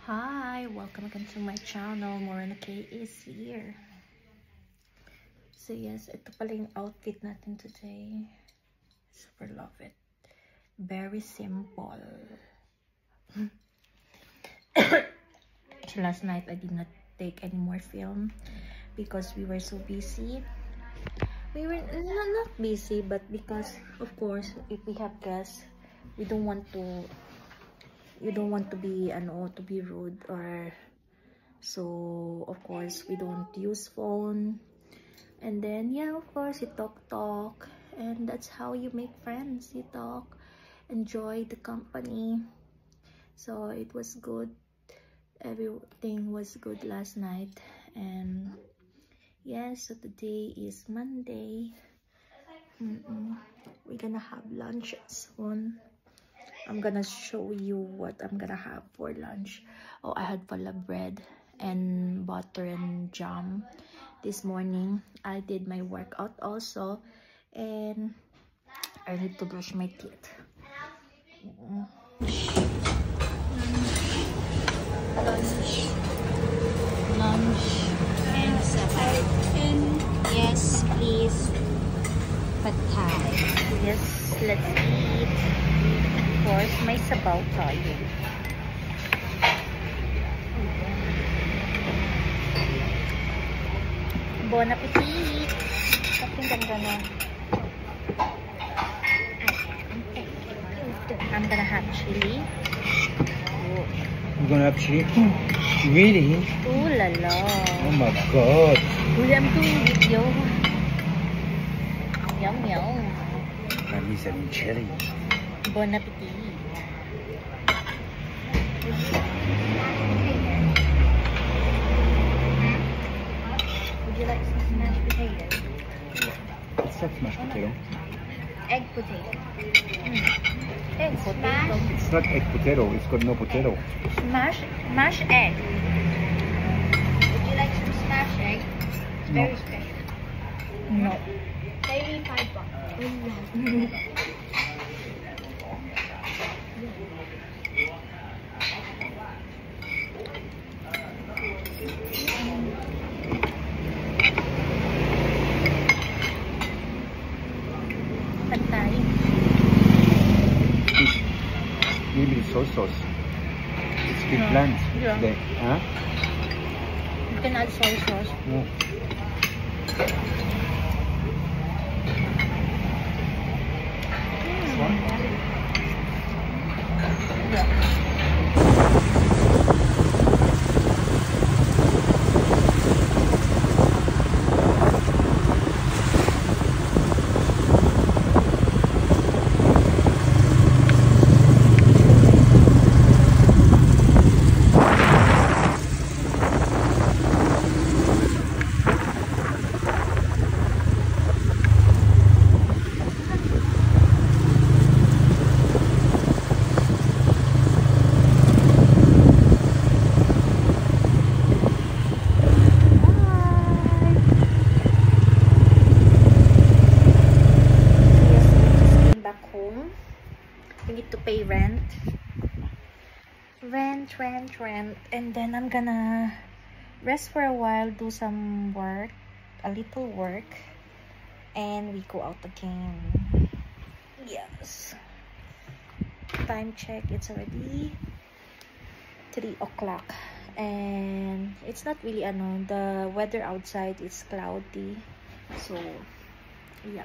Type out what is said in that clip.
Hi, welcome again to my channel. Morena K is here. So yes, ito pala yung outfit natin today. Super love it. Very simple. So last night I did not take any more film because we were so busy. We were not busy, but because of course if we have guests, we don't want to be rude, or so of course we don't use phone. And then yeah, of course you talk, and that's how you make friends. You talk, enjoy the company. So it was good, everything was good last night. And yes, so today is Monday. We're gonna have lunch soon. I'm gonna show you what I'm gonna have for lunch. Oh, I had pala bread and butter and jam this morning. I did my workout also, and I need to brush my teeth. Lunch and sabay. And yes, please, pad thai. Yes, let's eat. Of course, may sabaw tayo. Bon appetit! Kaping ganda na. I'm gonna have chili. Oh. You're gonna have chili? Really? Ooh la la. Oh my god. Uy, I'm doing video. Yum yum. And he's having chili. Bon appetit. Would you like some smashed potatoes? What's that mashed potato? Egg potato. Egg potato. It's not egg potato, it's got no potato. Smash egg. Would you like some smashed egg? It's very special. No. Maybe $5. Pad thai. Maybe the soy sauce. It's big bland. Yeah. Huh? You can add soy sauce. No. This one? Yeah. I need to pay rent, and then I'm gonna rest for a while, do some work, a little work, and we go out again. Yes, time check, it's already 3 o'clock, and it's not really the weather outside is cloudy, so yeah.